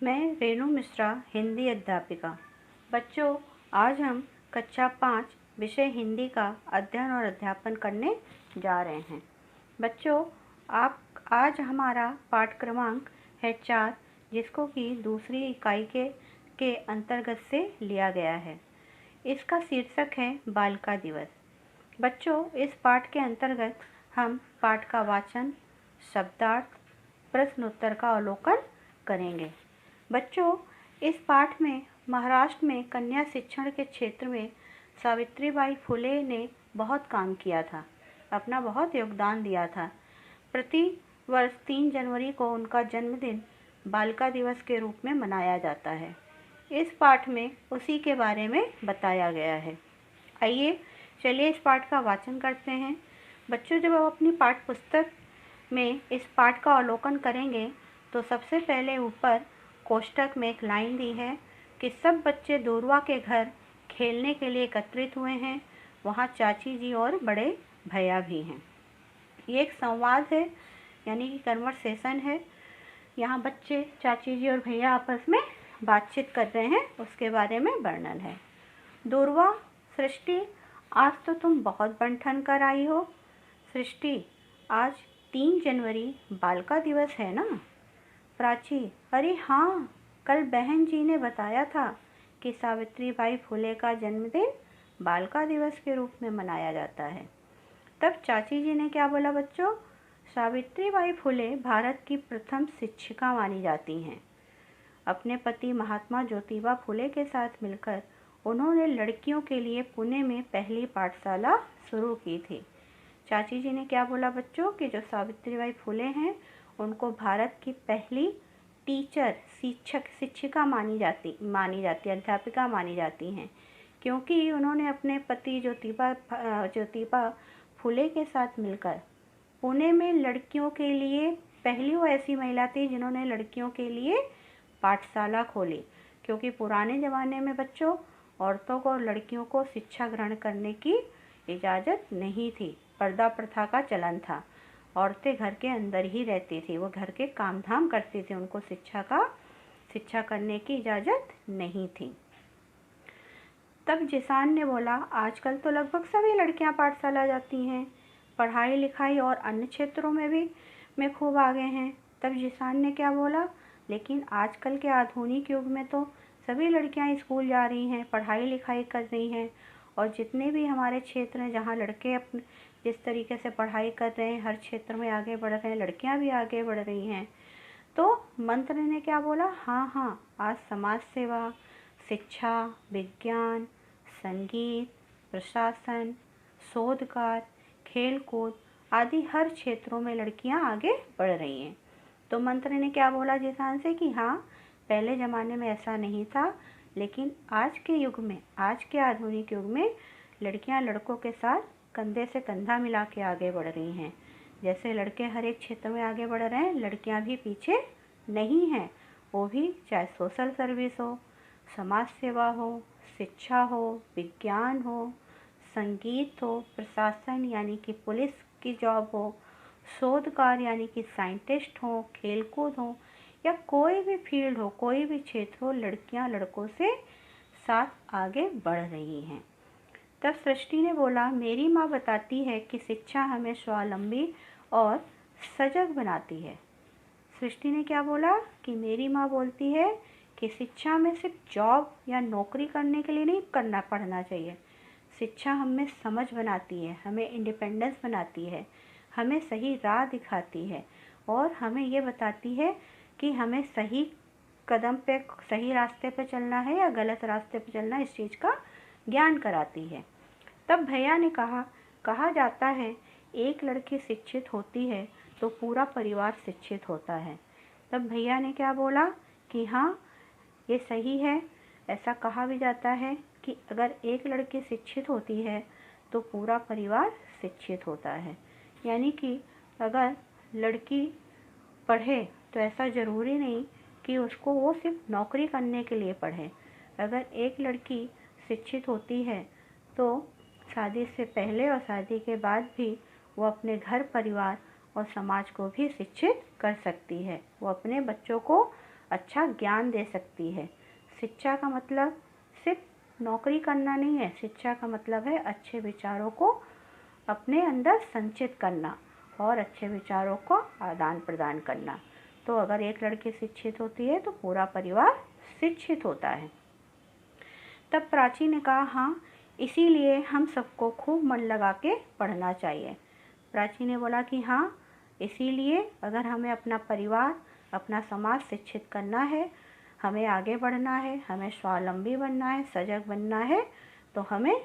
मैं रेणु मिश्रा, हिंदी अध्यापिका। बच्चों, आज हम कक्षा 5 विषय हिंदी का अध्ययन और अध्यापन करने जा रहे हैं। बच्चों, आज हमारा पाठ क्रमांक है 4, जिसको कि दूसरी इकाई के अंतर्गत से लिया गया है। इसका शीर्षक है बालिका दिवस। बच्चों, इस पाठ के अंतर्गत हम पाठ का वाचन, शब्दार्थ, प्रश्न उत्तर का अवलोकन करेंगे। बच्चों, इस पाठ में महाराष्ट्र में कन्या शिक्षण के क्षेत्र में सावित्रीबाई फुले ने बहुत काम किया था, अपना बहुत योगदान दिया था। प्रति वर्ष 3 जनवरी को उनका जन्मदिन बालिका दिवस के रूप में मनाया जाता है। इस पाठ में उसी के बारे में बताया गया है। आइए चलिए इस पाठ का वाचन करते हैं। बच्चों, जब आप अपनी पाठ पुस्तक में इस पाठ का अवलोकन करेंगे तो सबसे पहले ऊपर कोष्ठक में एक लाइन दी है कि सब बच्चे दूरवा के घर खेलने के लिए एकत्रित हुए हैं। वहाँ चाची जी और बड़े भैया भी हैं। ये एक संवाद है, यानी कि कन्वर्सेशन है। यहाँ बच्चे, चाची जी और भैया आपस में बातचीत कर रहे हैं, उसके बारे में वर्णन है। दूरवा, सृष्टि, आज तो तुम बहुत बन ठन कर आई हो। सृष्टि, आज 3 जनवरी बालिका दिवस है ना। प्राची, अरे हाँ, कल बहन जी ने बताया था कि सावित्रीबाई फुले का जन्मदिन बालिका दिवस के रूप में मनाया जाता है। तब चाची जी ने क्या बोला बच्चों? सावित्रीबाई फुले भारत की प्रथम शिक्षिका मानी जाती हैं। अपने पति महात्मा ज्योतिबा फुले के साथ मिलकर उन्होंने लड़कियों के लिए पुणे में पहली पाठशाला शुरू की थी। चाची जी ने क्या बोला बच्चों कि जो सावित्रीबाई फुले हैं उनको भारत की पहली टीचर, शिक्षिका मानी जाती, अध्यापिका मानी जाती हैं, क्योंकि उन्होंने अपने पति ज्योतिबा फुले के साथ मिलकर पुणे में लड़कियों के लिए, पहली वो ऐसी महिला थी जिन्होंने लड़कियों के लिए पाठशाला खोली। क्योंकि पुराने ज़माने में बच्चों, औरतों को और लड़कियों को शिक्षा ग्रहण करने की इजाज़त नहीं थी। पर्दा प्रथा का चलन था। औरतें घर के अंदर ही रहती थी, वो घर के काम धाम करती थी, उनको शिक्षा करने की इजाज़त नहीं थी। तब जिसान ने बोला, आजकल तो लगभग सभी लड़कियां पाठशाला जाती हैं, पढ़ाई लिखाई और अन्य क्षेत्रों में खूब आगे हैं। तब जिसान ने क्या बोला, लेकिन आजकल के आधुनिक युग में तो सभी लड़कियां स्कूल जा रही हैं, पढ़ाई लिखाई कर रही हैं, और जितने भी हमारे क्षेत्र हैं जहाँ लड़के अपने जिस तरीके से पढ़ाई कर रहे हैं, हर क्षेत्र में आगे बढ़ रहे हैं, लड़कियां भी आगे बढ़ रही हैं। तो मंत्र ने क्या बोला, हाँ, आज समाज सेवा, शिक्षा, विज्ञान, संगीत, प्रशासन, शोधकार, खेलकूद आदि हर क्षेत्रों में लड़कियां आगे बढ़ रही हैं। तो मंत्र ने क्या बोला जिसान से कि हाँ, पहले ज़माने में ऐसा नहीं था, लेकिन आज के युग में, आज के आधुनिक युग में लड़कियां लड़कों के साथ कंधे से कंधा मिला के आगे बढ़ रही हैं। जैसे लड़के हर एक क्षेत्र में आगे बढ़ रहे हैं, लड़कियां भी पीछे नहीं हैं। वो भी चाहे सोशल सर्विस हो, समाज सेवा हो, शिक्षा हो, विज्ञान हो, संगीत हो, प्रशासन यानी कि पुलिस की जॉब हो, शोधकार यानी कि साइंटिस्ट हो, खेलकूद हो, या कोई भी फील्ड हो, कोई भी क्षेत्र हो, लड़कियां लड़कों से साथ आगे बढ़ रही हैं। तब सृष्टि ने बोला, मेरी माँ बताती है कि शिक्षा हमें स्वावलंबी और सजग बनाती है। सृष्टि ने क्या बोला कि मेरी माँ बोलती है कि शिक्षा में सिर्फ जॉब या नौकरी करने के लिए नहीं पढ़ना चाहिए। शिक्षा हमें समझ बनाती है, हमें इंडिपेंडेंस बनाती है, हमें सही राह दिखाती है, और हमें ये बताती है कि हमें सही कदम पे, सही रास्ते पे चलना है या गलत रास्ते पे चलना, इस चीज़ का ज्ञान कराती है। तब भैया ने कहा जाता है, एक लड़की शिक्षित होती है तो पूरा परिवार शिक्षित होता है। तब भैया ने क्या बोला कि हाँ, ये सही है। ऐसा कहा भी जाता है कि अगर एक लड़की शिक्षित होती है तो पूरा परिवार शिक्षित होता है। यानी कि अगर लड़की पढ़े तो ऐसा ज़रूरी नहीं कि उसको वो सिर्फ नौकरी करने के लिए पढ़े। अगर एक लड़की शिक्षित होती है तो शादी से पहले और शादी के बाद भी वो अपने घर परिवार और समाज को भी शिक्षित कर सकती है। वो अपने बच्चों को अच्छा ज्ञान दे सकती है। शिक्षा का मतलब सिर्फ नौकरी करना नहीं है, शिक्षा का मतलब है अच्छे विचारों को अपने अंदर संचित करना और अच्छे विचारों को आदान प्रदान करना। तो अगर एक लड़की शिक्षित होती है तो पूरा परिवार शिक्षित होता है। तब प्राची ने कहा, हाँ, इसीलिए हम सबको खूब मन लगा के पढ़ना चाहिए। प्राची ने बोला कि हाँ, इसीलिए अगर हमें अपना परिवार, अपना समाज शिक्षित करना है, हमें आगे बढ़ना है, हमें स्वावलंबी बनना है, सजग बनना है, तो हमें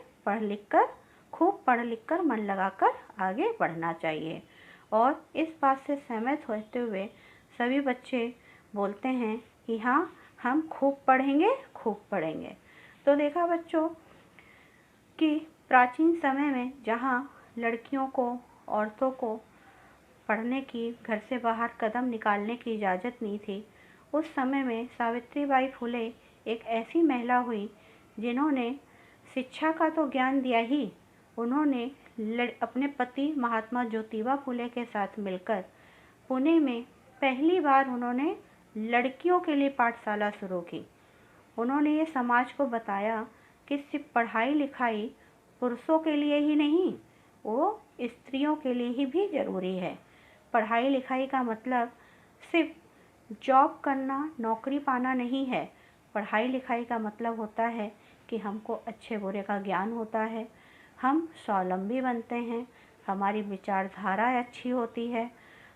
खूब पढ़ लिख कर मन लगाकर आगे बढ़ना चाहिए। और इस बात से सहमत होते हुए सभी बच्चे बोलते हैं कि हाँ, हम खूब पढ़ेंगे, खूब पढ़ेंगे। तो देखा बच्चों कि प्राचीन समय में जहाँ लड़कियों को, औरतों को पढ़ने की, घर से बाहर कदम निकालने की इजाज़त नहीं थी, उस समय में सावित्रीबाई फुले एक ऐसी महिला हुई जिन्होंने शिक्षा का तो ज्ञान दिया ही, उन्होंने अपने पति महात्मा ज्योतिबा फुले के साथ मिलकर पुणे में पहली बार उन्होंने लड़कियों के लिए पाठशाला शुरू की। उन्होंने ये समाज को बताया कि सिर्फ पढ़ाई लिखाई पुरुषों के लिए ही नहीं, वो स्त्रियों के लिए ही भी ज़रूरी है। पढ़ाई लिखाई का मतलब सिर्फ जॉब करना, नौकरी पाना नहीं है। पढ़ाई लिखाई का मतलब होता है कि हमको अच्छे बुरे का ज्ञान होता है, हम स्वावलंबी बनते हैं, हमारी विचारधारा अच्छी होती है,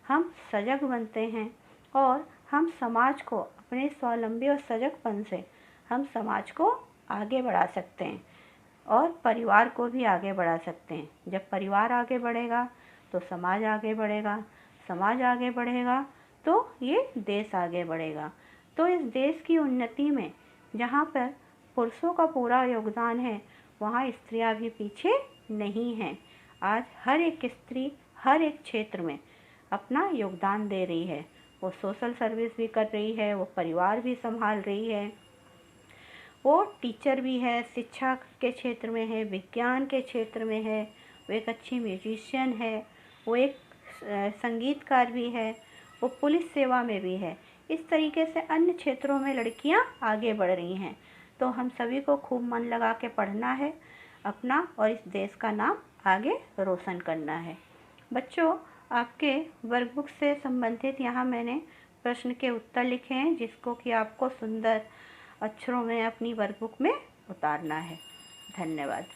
हम सजग बनते हैं और हम समाज को अपने स्वावलंबी और सजगपन से हम समाज को आगे बढ़ा सकते हैं और परिवार को भी आगे बढ़ा सकते हैं। जब परिवार आगे बढ़ेगा तो समाज आगे बढ़ेगा, समाज आगे बढ़ेगा तो ये देश आगे बढ़ेगा। तो इस देश की उन्नति में जहाँ पर पुरुषों का पूरा योगदान है, वहाँ स्त्रियाँ भी पीछे नहीं हैं। आज हर एक स्त्री हर एक क्षेत्र में अपना योगदान दे रही है। वो सोशल सर्विस भी कर रही है, वो परिवार भी संभाल रही है, वो टीचर भी है, शिक्षा के क्षेत्र में है, विज्ञान के क्षेत्र में है, वो एक अच्छी म्यूजिशियन है, वो एक संगीतकार भी है, वो पुलिस सेवा में भी है। इस तरीके से अन्य क्षेत्रों में लड़कियां आगे बढ़ रही हैं। तो हम सभी को खूब मन लगा के पढ़ना है अपना और इस देश का नाम आगे रोशन करना है। बच्चों, आपके वर्कबुक से संबंधित यहाँ मैंने प्रश्न के उत्तर लिखे हैं, जिसको कि आपको सुंदर अक्षरों में अपनी वर्कबुक में उतारना है। धन्यवाद।